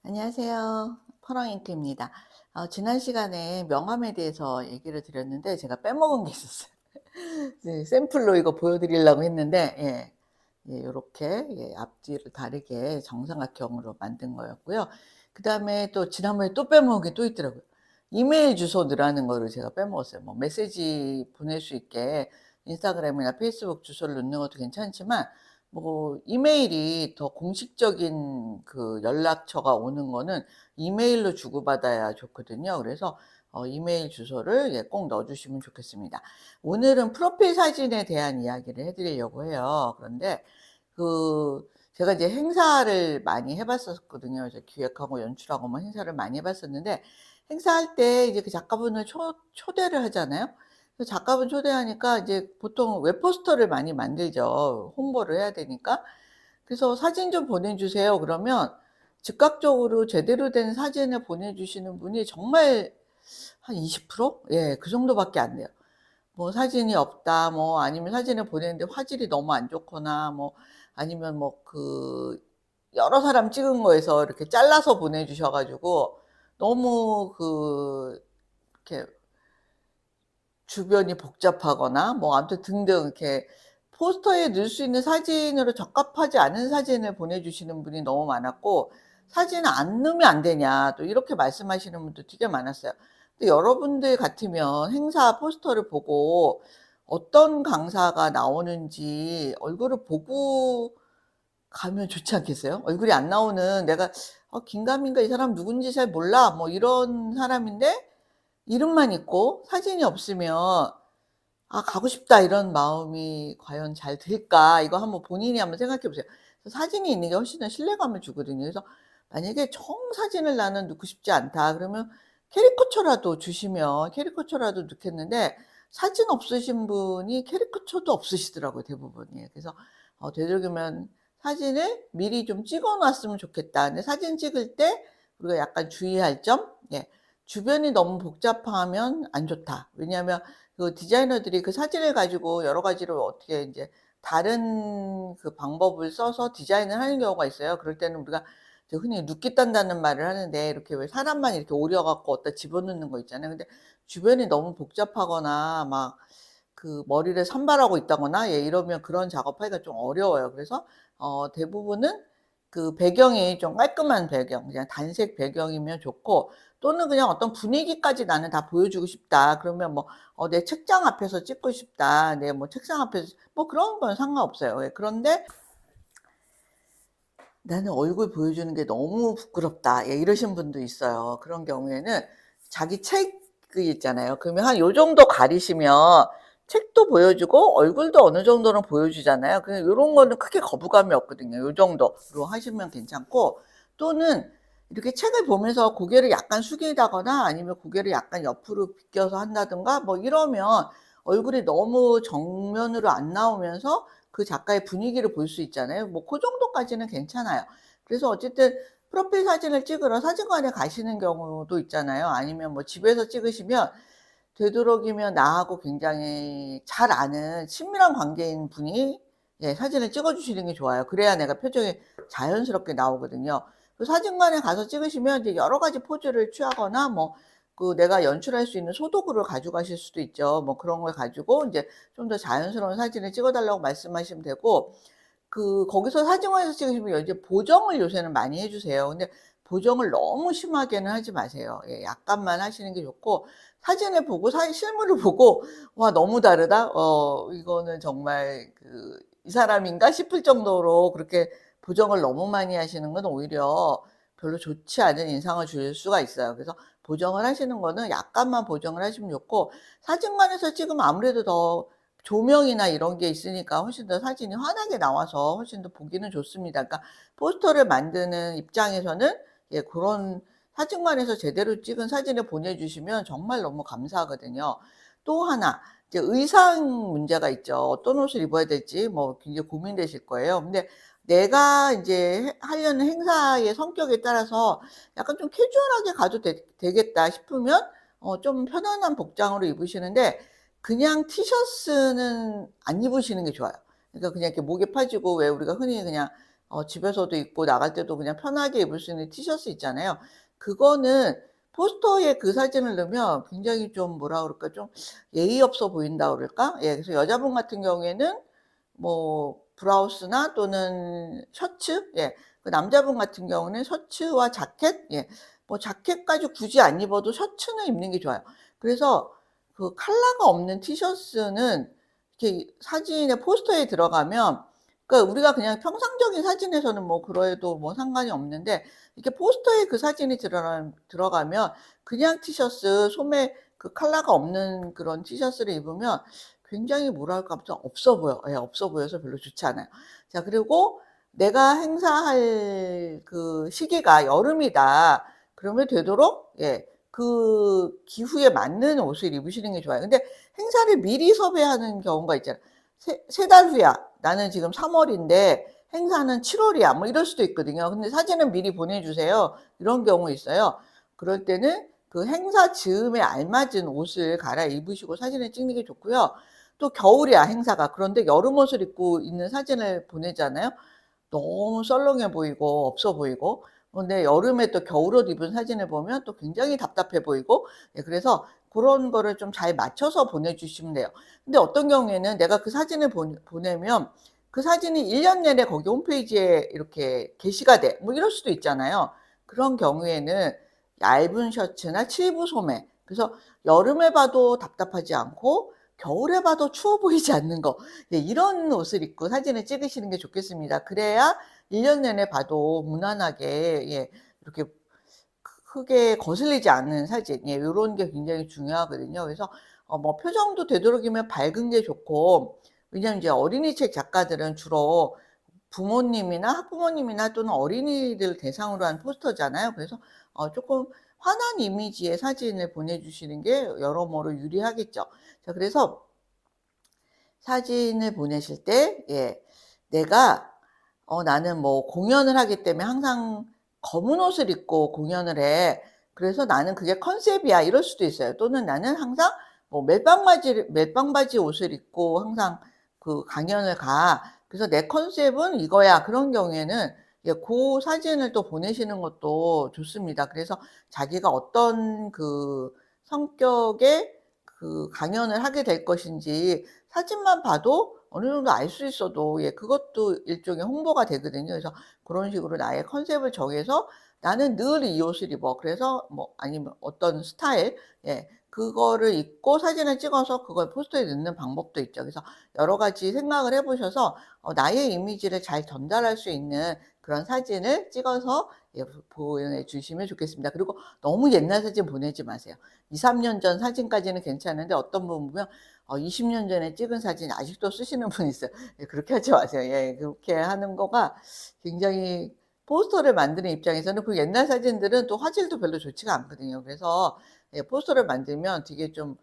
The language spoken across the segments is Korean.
안녕하세요. 퍼렁잉크입니다. 지난 시간에 명함에 대해서 얘기를 드렸는데 제가 빼먹은 게 있었어요. 네, 샘플로 이거 보여드리려고 했는데, 요렇게, 앞뒤를 다르게 정삼각형으로 만든 거였고요. 그 다음에 또 지난번에 또 빼먹은 게 또 있더라고요. 이메일 주소 넣으라는 거를 제가 빼먹었어요. 뭐 메시지 보낼 수 있게 인스타그램이나 페이스북 주소를 넣는 것도 괜찮지만, 뭐 이메일이 더 공식적인 그 연락처가 오는 거는 이메일로 주고받아야 좋거든요. 그래서 이메일 주소를 꼭 넣어 주시면 좋겠습니다. 오늘은 프로필 사진에 대한 이야기를 해 드리려고 해요. 그런데 제가 이제 행사를 많이 해 봤었거든요. 이제 기획하고 연출하고 뭐 행사를 많이 해 봤었는데, 행사할 때 이제 그 작가분을 초대를 하잖아요. 그 작가분 초대하니까 이제 보통 웹 포스터를 많이 만들죠, 홍보를 해야 되니까. 그래서 "사진 좀 보내주세요." 그러면 즉각적으로 제대로 된 사진을 보내주시는 분이 정말 한 20%? 그 정도밖에 안 돼요. 뭐 "사진이 없다." 뭐 아니면 사진을 보냈는데 화질이 너무 안 좋거나, 뭐 아니면 뭐 여러 사람 찍은 거에서 이렇게 잘라서 보내주셔 가지고 너무 이렇게 주변이 복잡하거나 뭐 아무튼 등등 이렇게 포스터에 넣을 수 있는 사진으로 적합하지 않은 사진을 보내주시는 분이 너무 많았고, "사진 안 넣으면 안 되냐." 또 이렇게 말씀하시는 분도 되게 많았어요. 근데 여러분들 같으면 행사 포스터를 보고 어떤 강사가 나오는지 얼굴을 보고 가면 좋지 않겠어요? 얼굴이 안 나오는, 내가 '긴가민가, 이 사람 누군지 잘 몰라.' 뭐 이런 사람인데 이름만 있고 사진이 없으면 '아, 가고 싶다.' 이런 마음이 과연 잘 들까? 이거 한번 본인이 한번 생각해 보세요. 사진이 있는 게 훨씬 더 신뢰감을 주거든요. 그래서 만약에 정 사진을 '나는 넣고 싶지 않다.' 그러면 캐리커처라도 주시면 캐리커처라도 넣겠는데, 사진 없으신 분이 캐리커처도 없으시더라고요, 대부분이. 그래서 되도록이면 사진을 미리 좀 찍어 놨으면 좋겠다. 근데 사진 찍을 때 우리가 약간 주의할 점, 주변이 너무 복잡하면 안 좋다. 왜냐하면 그 디자이너들이 그 사진을 가지고 여러 가지로 어떻게 인제 다른 그 방법을 써서 디자인을 하는 경우가 있어요. 그럴 때는 우리가 이제 흔히 눕기 딴다는 말을 하는데, 이렇게 왜 사람만 이렇게 오려 갖고 어디다 집어넣는 거 있잖아요. 근데 주변이 너무 복잡하거나 막 머리를 산발하고 있다거나 이러면 그런 작업하기가 좀 어려워요. 그래서 대부분은 그 배경이 좀 깔끔한 배경, 그냥 단색 배경이면 좋고, 또는 그냥 어떤 분위기까지 '나는 다 보여주고 싶다.' 그러면 뭐 '내 책장 앞에서 찍고 싶다. 내 뭐 책상 앞에서' 뭐 그런 건 상관없어요. 그런데 '나는 얼굴 보여주는 게 너무 부끄럽다.' 이러신 분도 있어요. 그런 경우에는 자기 책이 있잖아요. 그러면 한 요 정도 가리시면 책도 보여주고 얼굴도 어느 정도는 보여주잖아요. 그냥 요런 거는 크게 거부감이 없거든요. 요 정도로 하시면 괜찮고, 또는 이렇게 책을 보면서 고개를 약간 숙이다거나 아니면 고개를 약간 옆으로 비껴서 한다든가 뭐 이러면 얼굴이 너무 정면으로 안 나오면서 그 작가의 분위기를 볼 수 있잖아요. 뭐 그 정도까지는 괜찮아요. 그래서 어쨌든 프로필 사진을 찍으러 사진관에 가시는 경우도 있잖아요. 아니면 뭐 집에서 찍으시면 되도록이면 나하고 굉장히 잘 아는 친밀한 관계인 분이 사진을 찍어 주시는 게 좋아요. 그래야 내가 표정이 자연스럽게 나오거든요. 그 사진관에 가서 찍으시면 이제 여러 가지 포즈를 취하거나 뭐 내가 연출할 수 있는 소도구를 가져가실 수도 있죠. 뭐 그런 걸 가지고 인제 좀 더 자연스러운 사진을 찍어 달라고 말씀하시면 되고, 거기서 사진관에서 찍으시면 이제 보정을 요새는 많이 해 주세요. 근데 보정을 너무 심하게는 하지 마세요. 약간만 하시는 게 좋고, 사진을 보고 실물을 보고 '와, 너무 다르다. 이거는 정말 '이 사람인가?' 싶을 정도로 그렇게 보정을 너무 많이 하시는 건 오히려 별로 좋지 않은 인상을 줄 수가 있어요. 그래서 보정을 하시는 거는 약간만 보정을 하시면 좋고, 사진관에서 찍으면 아무래도 더 조명이나 이런 게 있으니까 훨씬 더 사진이 환하게 나와서 훨씬 더 보기는 좋습니다. 그러니까 포스터를 만드는 입장에서는 고런 사진관에서 제대로 찍은 사진을 보내주시면 정말 너무 감사하거든요. 또 하나, 이제 의상 문제가 있죠. 어떤 옷을 입어야 될지 뭐 굉장히 고민되실 거예요. 근데 내가 이제 하려는 행사의 성격에 따라서 약간 좀 캐주얼하게 가도 되겠다 싶으면 좀 편안한 복장으로 입으시는데, 그냥 티셔츠는 안 입으시는 게 좋아요. 그러니까 그냥 이렇게 목에 파지고, 왜 우리가 흔히 그냥 집에서도 입고 나갈 때도 그냥 편하게 입을 수 있는 티셔츠 있잖아요. 그거는 포스터에 그 사진을 넣으면 굉장히 좀 뭐라 그럴까, 좀 예의 없어 보인다 그럴까? 예, 그래서 여자분 같은 경우에는 뭐 브라우스나 또는 셔츠, 예. 그 남자분 같은 경우는 셔츠와 자켓, 예. 뭐 자켓까지 굳이 안 입어도 셔츠는 입는 게 좋아요. 그래서 그 컬러가 없는 티셔츠는 이렇게 사진에 포스터에 들어가면, 그러니까 우리가 그냥 평상적인 사진에서는 뭐 그래도 뭐 상관이 없는데, 이렇게 포스터에 그 사진이 들어가면 그냥 티셔츠, 소매 그 컬러가 없는 그런 티셔츠를 입으면 굉장히 뭐랄까 좀 없어 보여. 예, 없어 보여서 별로 좋지 않아요. 자, 그리고 내가 행사할 그 시기가 여름이다. 그러면 되도록, 예, 그 기후에 맞는 옷을 입으시는 게 좋아요. 근데 행사를 미리 섭외하는 경우가 있잖아요. 세 달 후야. 나는 지금 3 월인데 행사는 7 월이야. 뭐 이럴 수도 있거든요. 근데 사진은 미리 보내주세요. 이런 경우 있어요. 그럴 때는 그 행사 즈음에 알맞은 옷을 갈아입으시고 사진을 찍는 게 좋고요. 또 겨울이야 행사가. 그런데 여름 옷을 입고 있는 사진을 보내잖아요. 너무 썰렁해 보이고 없어 보이고, 근데 여름에 또 겨울옷 입은 사진을 보면 또 굉장히 답답해 보이고, 예, 그래서 고런 거를 좀 잘 맞춰서 보내주시면 돼요. 근데 어떤 경우에는 내가 그 사진을 보내면 그 사진이 1년 내내 거기 홈페이지에 이렇게 게시가 돼. 뭐 이럴 수도 있잖아요. 그런 경우에는 얇은 셔츠나 칠부 소매, 그래서 여름에 봐도 답답하지 않고 겨울에 봐도 추워 보이지 않는 거, 네, 이런 옷을 입고 사진을 찍으시는 게 좋겠습니다. 그래야 1년 내내 봐도 무난하게, 예, 이렇게 크게 거슬리지 않는 사진, 예, 요런 게 굉장히 중요하거든요. 그래서 뭐 표정도 되도록이면 밝은 게 좋고, 왜냐면 이제 어린이책 작가들은 주로 부모님이나 학부모님이나 또는 어린이들 대상으로 한 포스터잖아요. 그래서 쪼끔 환한 이미지의 사진을 보내주시는 게 여러모로 유리하겠죠. 자, 그래서 사진을 보내실 때, 예, 내가 나는 뭐 공연을 하기 때문에 항상 검은 옷을 입고 공연을 해. 그래서 나는 그게 컨셉이야. 이럴 수도 있어요. 또는 나는 항상 뭐 멜빵 바지 옷을 입고 항상 그 강연을 가. 그래서 내 컨셉은 이거야. 그런 경우에는, 예, 고 사진을 또 보내시는 것도 좋습니다. 그래서 자기가 어떤 그 성격의 그 강연을 하게 될 것인지 사진만 봐도 어느 정도 알 수 있어도, 예, 그것도 일종의 홍보가 되거든요. 그래서 그런 식으로 나의 컨셉을 정해서 '나는 늘 이 옷을 입어.' 그래서 뭐 아니면 어떤 스타일, 예, 그거를 입고 사진을 찍어서 그걸 포스터에 넣는 방법도 있죠. 그래서 여러 가지 생각을 해 보셔서 나의 이미지를 잘 전달할 수 있는 그런 사진을 찍어서, 예, 보내 주시면 좋겠습니다. 그리고 너무 옛날 사진 보내지 마세요. 2-3년 전 사진까지는 괜찮은데 어떤 분 보면 20년 전에 찍은 사진 아직도 쓰시는 분이 있어요. 예, 그렇게 하지 마세요. 예, 그렇게 하는 거가 굉장히 포스터를 만드는 입장에서는 그 옛날 사진들은 또 화질도 별로 좋지가 않거든요. 그래서 예, 포스터를 만들면 되게 좀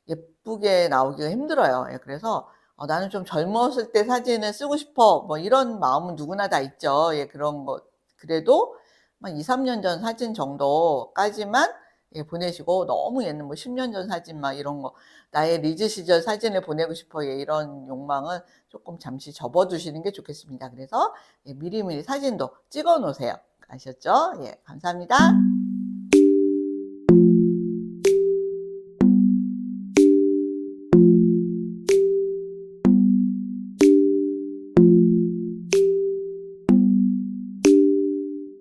예쁘게 나오기가 힘들어요. 예, 그래서 '나는 좀 젊었을 때 사진을 쓰고 싶어.' 뭐 이런 마음은 누구나 다 있죠. 예, 그런 거 그래도 한 2-3년 전 사진 정도까지만, 예, 보내시고, 너무 옛날 뭐 10년 전 사진 막 이런 거 '나의 리즈 시절 사진을 보내고 싶어.' 예, 이런 욕망은 쪼끔 잠시 접어 두시는 게 좋겠습니다. 그래서 예, 미리미리 사진도 찍어 놓으세요. 아셨죠? 예, 감사합니다.